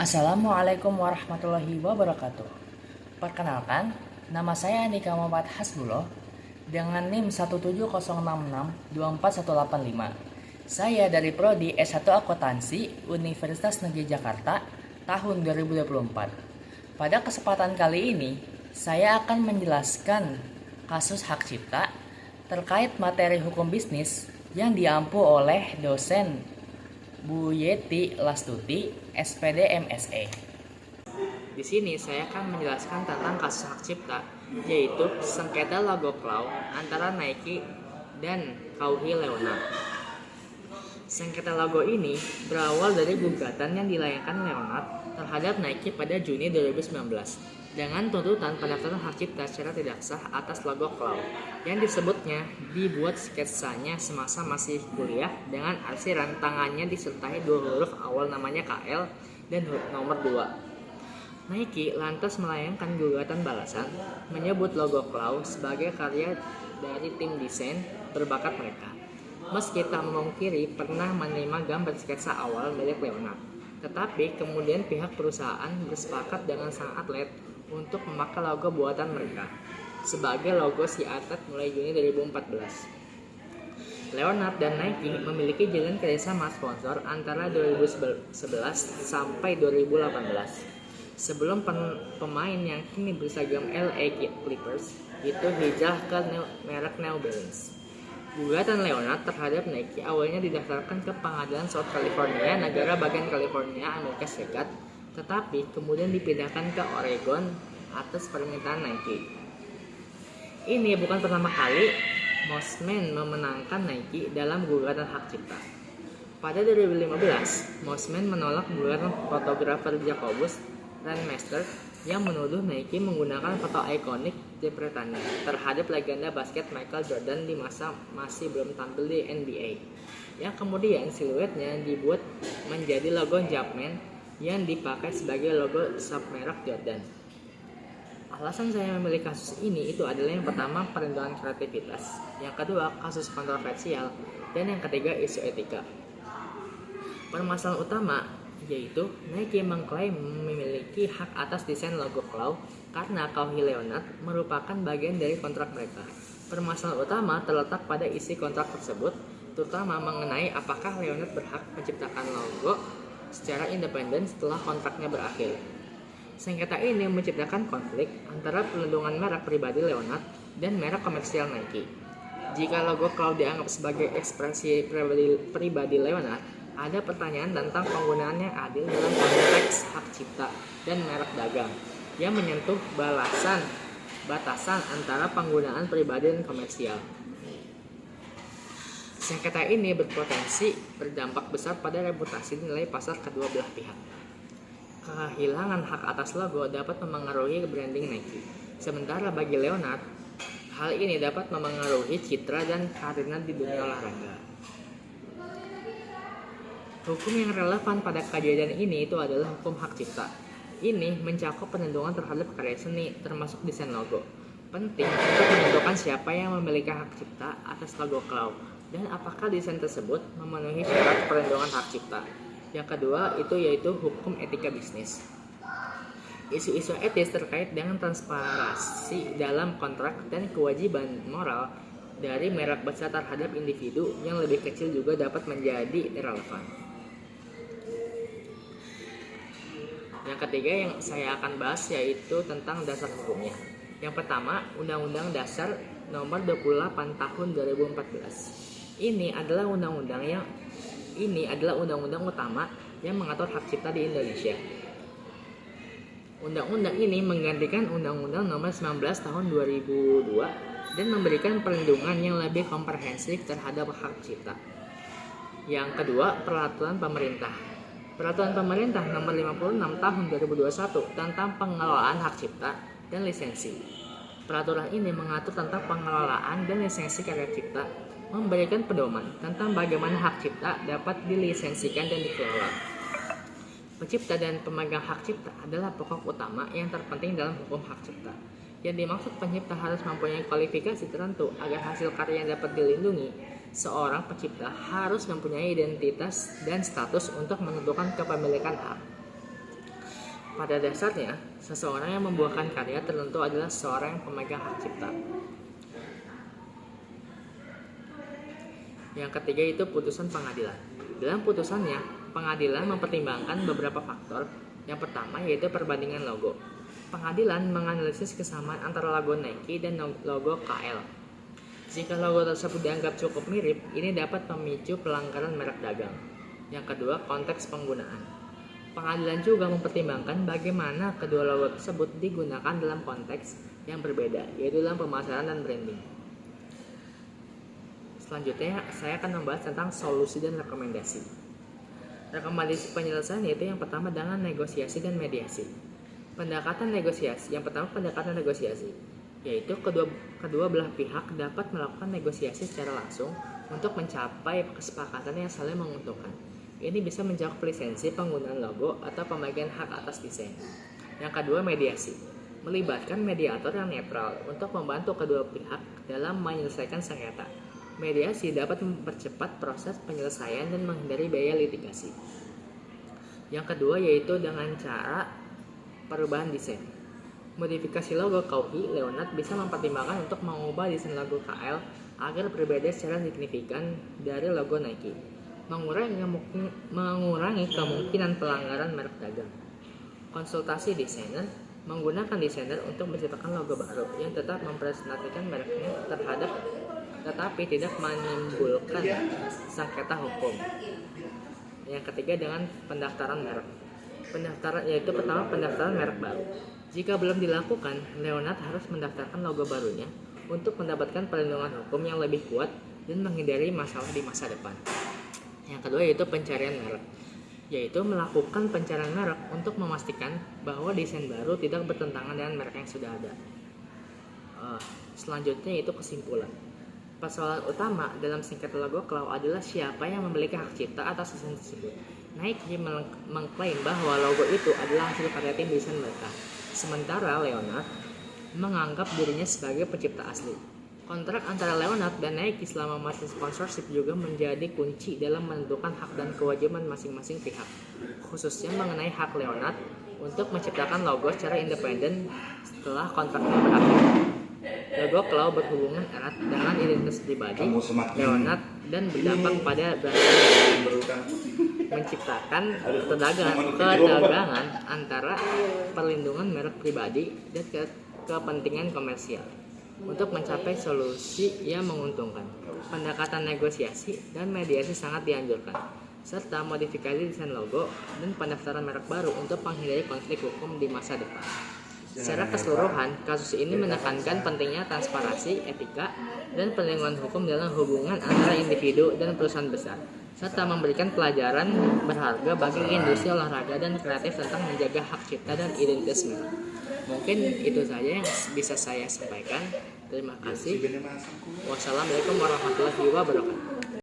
Assalamualaikum warahmatullahi wabarakatuh. Perkenalkan, nama saya Andika Muhammad Hasbuloh dengan NIM 17066241185. Saya dari Prodi S1 Akuntansi Universitas Negeri Jakarta tahun 2024. Pada kesempatan kali ini, saya akan menjelaskan kasus hak cipta terkait materi hukum bisnis yang diampu oleh dosen Bu Yeti Lastuti, SPD MSE. Di sini saya akan menjelaskan tentang kasus hak cipta, yaitu sengketa logo Cloud antara Nike dan Kauhi Leonard. Sengketa logo ini berawal dari gugatan yang dilayangkan Leonard terhadap Nike pada Juni 2019 dengan tuntutan pendaftaran hak cipta secara tidak sah atas logo Cloud yang disebutnya dibuat sketsanya semasa masih kuliah dengan arsiran tangannya disertai dua huruf awal namanya KL dan nomor 2. Nike lantas melayangkan gugatan balasan menyebut logo Cloud sebagai karya dari tim desain berbakat mereka. Meski tak memungkiri pernah menerima gambar sketsa awal milik Leonard, tetapi kemudian pihak perusahaan bersepakat dengan sang atlet untuk memakai logo buatan mereka sebagai logo si atlet mulai Juni 2014. Leonard dan Nike memiliki jalin kerjasama sponsor antara 2011 sampai 2018. Sebelum pemain yang kini berseragam LA Clippers itu hijrah ke merek New Balance. Gugatan Leonard terhadap Nike awalnya didaftarkan ke Pengadilan South California, negara bagian California, Amerika Serikat, tetapi kemudian dipindahkan ke Oregon atas permintaan Nike. Ini bukan pertama kali Mossman memenangkan Nike dalam gugatan hak cipta. Pada 2015, Mossman menolak gugatan fotografer Jacobus Randmaster yang menuduh Nike menggunakan foto ikonik jepretannya terhadap legenda basket Michael Jordan di masa masih belum tampil di NBA, yang kemudian siluetnya dibuat menjadi logo Jumpman yang dipakai sebagai logo submerek Jordan. Alasan saya memilih kasus ini itu adalah yang pertama perlindungan kreativitas, yang kedua kasus kontroversial, dan yang ketiga isu etika. Permasalahan utama yaitu Nike mengklaim memiliki hak atas desain logo Cloud karena Kauhi Leonard merupakan bagian dari kontrak mereka. Permasalahan utama terletak pada isi kontrak tersebut, terutama mengenai apakah Leonard berhak menciptakan logo secara independen setelah kontraknya berakhir. Sengketa ini menciptakan konflik antara perlindungan merek pribadi Leonard dan merek komersial Nike. Jika logo Cloud dianggap sebagai ekspresi pribadi Leonard, ada pertanyaan tentang penggunaan yang adil dalam konteks hak cipta dan merek dagang yang menyentuh batasan antara penggunaan pribadi dan komersial. Sengketa ini berpotensi berdampak besar pada reputasi nilai pasar kedua belah pihak. Kehilangan hak atas logo dapat memengaruhi branding Nike. Sementara bagi Leonard, hal ini dapat memengaruhi citra dan karirnya di dunia olahraga. Hukum yang relevan pada kejadian ini itu adalah hukum hak cipta. Ini mencakup perlindungan terhadap karya seni, termasuk desain logo. Penting untuk menentukan siapa yang memiliki hak cipta atas logo Cloud dan apakah desain tersebut memenuhi syarat perlindungan hak cipta. Yang kedua itu yaitu hukum etika bisnis. Isu-isu etis terkait dengan transparansi dalam kontrak dan kewajiban moral dari merek besar terhadap individu yang lebih kecil juga dapat menjadi relevan. Yang ketiga yang saya akan bahas yaitu tentang dasar hukumnya. Yang pertama, Undang-Undang Dasar Nomor 28 Tahun 2014. Ini adalah undang-undang utama yang mengatur hak cipta di Indonesia. Undang-undang ini menggantikan Undang-Undang Nomor 19 Tahun 2002 dan memberikan perlindungan yang lebih komprehensif terhadap hak cipta. Yang kedua, Peraturan Pemerintah. Peraturan Pemerintah Nomor 56 Tahun 2021 tentang pengelolaan hak cipta dan lisensi. Peraturan ini mengatur tentang pengelolaan dan lisensi karya cipta, memberikan pedoman tentang bagaimana hak cipta dapat dilisensikan dan dikelola. Pencipta dan pemegang hak cipta adalah pokok utama yang terpenting dalam hukum hak cipta. Yang dimaksud pencipta harus mempunyai kualifikasi tertentu agar hasil karya dapat dilindungi. Seorang pencipta harus mempunyai identitas dan status untuk menentukan kepemilikan hak. Pada dasarnya, seseorang yang membuahkan karya tertentu adalah seorang yang pemegang hak cipta. Yang ketiga itu putusan pengadilan. Dalam putusannya, pengadilan mempertimbangkan beberapa faktor. Yang pertama yaitu perbandingan logo. Pengadilan menganalisis kesamaan antara logo Nike dan logo KL. Jika logo tersebut dianggap cukup mirip, ini dapat memicu pelanggaran merek dagang. Yang kedua, konteks penggunaan. Pengadilan juga mempertimbangkan bagaimana kedua logo tersebut digunakan dalam konteks yang berbeda, yaitu dalam pemasaran dan branding. Selanjutnya, saya akan membahas tentang solusi dan rekomendasi. Rekomendasi penyelesaian yaitu yang pertama dengan negosiasi dan mediasi. Pendekatan negosiasi, yang pertama pendekatan negosiasi, yaitu kedua belah pihak dapat melakukan negosiasi secara langsung untuk mencapai kesepakatan yang saling menguntungkan. Ini bisa mencakup lisensi penggunaan logo atau pembagian hak atas desain. Yang kedua, mediasi. Melibatkan mediator yang netral untuk membantu kedua pihak dalam menyelesaikan sengketa. Mediasi dapat mempercepat proses penyelesaian dan menghindari biaya litigasi. Yang kedua yaitu dengan cara perubahan desain. Modifikasi logo Cauchy Leonard bisa mempertimbangkan untuk mengubah desain logo KL agar berbeda secara signifikan dari logo Nike, mengurangi kemungkinan pelanggaran merek dagang. Konsultasi desainer. Menggunakan desainer untuk menciptakan logo baru yang tetap mempresentasikan mereknya tetapi tidak menimbulkan sengketa hukum. Yang ketiga dengan pendaftaran merek. Yaitu pertama pendaftaran merek baru. Jika belum dilakukan, Leonard harus mendaftarkan logo barunya untuk mendapatkan perlindungan hukum yang lebih kuat dan menghindari masalah di masa depan. Yang kedua yaitu pencarian merek, yaitu melakukan pencarian merek untuk memastikan bahwa desain baru tidak bertentangan dengan merek yang sudah ada. Selanjutnya yaitu kesimpulan. Persoalan utama dalam sengketa logo Cloud adalah siapa yang memiliki hak cipta atas desain tersebut. Nike mengklaim bahwa logo itu adalah hasil karya tim desain mereka, sementara Leonard menganggap dirinya sebagai pencipta asli. Kontrak antara Leonard dan Nike selama masa sponsorship juga menjadi kunci dalam menentukan hak dan kewajiban masing-masing pihak, khususnya mengenai hak Leonard untuk menciptakan logo secara independen setelah kontraknya berakhir. Logo Cloud berhubungan erat dengan identitas pribadi Leonard dan berdampak pada menciptakan ketegangan antara perlindungan merek pribadi dan kepentingan komersial. Untuk mencapai solusi yang menguntungkan, pendekatan negosiasi dan mediasi sangat dianjurkan, serta modifikasi desain logo dan pendaftaran merek baru untuk menghindari konflik hukum di masa depan. Secara keseluruhan, kasus ini menekankan pentingnya transparansi, etika, dan perlindungan hukum dalam hubungan antara individu dan perusahaan besar, serta memberikan pelajaran berharga bagi industri olahraga dan kreatif tentang menjaga hak cipta dan identitas merek. Mungkin itu saja yang bisa saya sampaikan. Terima kasih. Wassalamualaikum warahmatullahi wabarakatuh.